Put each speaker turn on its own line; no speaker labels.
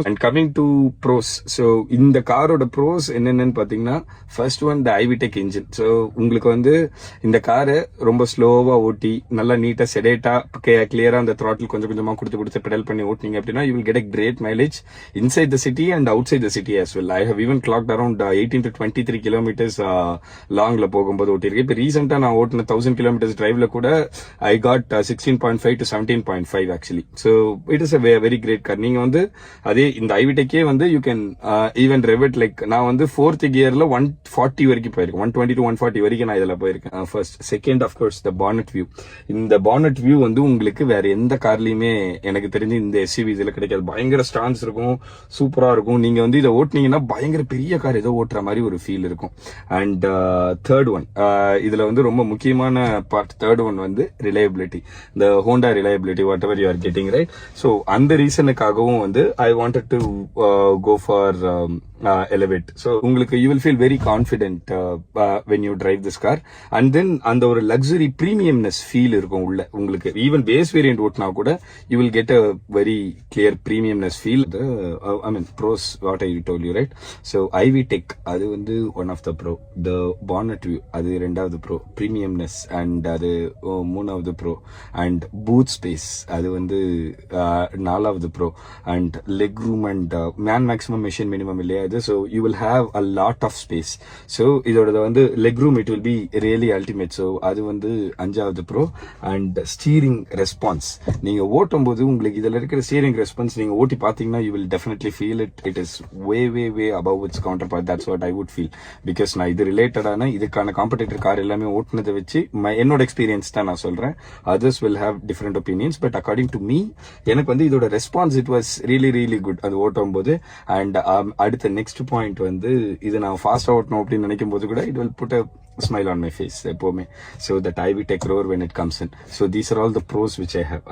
And coming to pros, so இந்த காரோட pros என்னென்னு பார்த்தீங்கன்னா, first one the iVTEC engine. So உங்களுக்கு வந்து இந்த காரை ரொம்ப ஸ்லோவா ஓட்டி நல்லா நீட்டா செடேட்டா கிளியரா அந்த த்ராட்டில் கொஞ்சம் கொஞ்சமா கொடுத்து பெடல் பண்ணி ஓட்டினீங்க அப்படின்னா you will get a great mileage inside the city and outside the city as well. I have even clocked around 18 to 23 kilometers லாங்ல போகும்போது ஓட்டிருக்கேன். இப்போ ரீசெண்டா நான் ஓட்டின 1000 kilometers டிரைவ்ல கூட I got 16.5 to 17.5 actually. So it is a very great car. நீங்க வந்து அதே இந்த ஐவிடெக்கே வந்து யூ கேன் ஈவன் ரெவெட் லைக் நான் வந்து 4th கியர்ல 140 வரைக்கும் போயிருக்கேன். 120 to 140 வரைக்கும் நான் இதுல போயிருக்கேன். ஃபர்ஸ்ட் செகண்ட் ஆஃப்கோர்ஸ் த பானட் வியூ. இந்த பானட் வியூ வந்து உங்களுக்கு வேற எந்த கார்லயுமே எனக்கு தெரிஞ்சு இந்த எஸ்யூவி இதுல கிடைக்காது. பயங்கர ஸ்டான்ஸ் இருக்கும், சூப்பரா இருக்கும். நீங்க வந்து இதை ஓட்டினீங்கன்னா பயங்கர பெரிய கார் ஏதோ ஓட்டுற மாதிரி ஒரு ஃபீல் இருக்கும். அண்ட் தேர்ட் ஒன், இதுல வந்து ரொம்ப முக்கியமான பார்ட் தேர்ட் ஒன் வந்து ரிலையபிலிட்டி. இந்த Honda reliability what ever you are getting right. So அந்த ரீசனுக்காகவும் வந்து I wanted to go for elevate. So உங்களுக்கு you will feel very confident when you drive this car. And then அந்த ஒரு luxury premiumness feel இருக்கும் உள்ள உங்களுக்கு. Even base variant ஓட்டினா கூட you will get a very clear premiumness feel. I mean pros what I told you right. So IVTech அது வந்து one of the pro. The bonnet view அது ரெண்டாவது pro. Premiumness and அது மூணாவது pro. And boot space அது வந்து நாலாவது pro. And leg room and man maximum machine minimum இல்லையா இது. So you will have a lot of space. So இதோட வந்து leg room it will be really ultimate. So அது வந்து அஞ்சாவது pro. And steering response நீங்க ஓட்டும் போது உங்களுக்கு இதுல இருக்கிற steering response நீங்க ஓட்டி பாத்தீங்கன்னா you will definitely feel it. It is way above its counterpart. That's what I would feel because நான் இது ரிலேட்டடான இதுக்கான காம்படிட்டர் கார் எல்லாமே ஓட்டுனதை வச்சு என்னோட எக்ஸ்பீரியன்ஸ் தான் நான் சொல்றேன். others will have different opinions but according to me எனக்கு வந்து இதோட response it was really good அது ஓட்டும் போது. அண்ட் அடுத்த நெக்ஸ்ட் பாயிண்ட் வந்து இது நான் ஃபாஸ்டா ஓட்டணும் அப்படின்னு நினைக்கும் போது கூட it will put a smile on my face எப்பவுமே. So that I will take roar when it comes in. So these are all the pros which I have.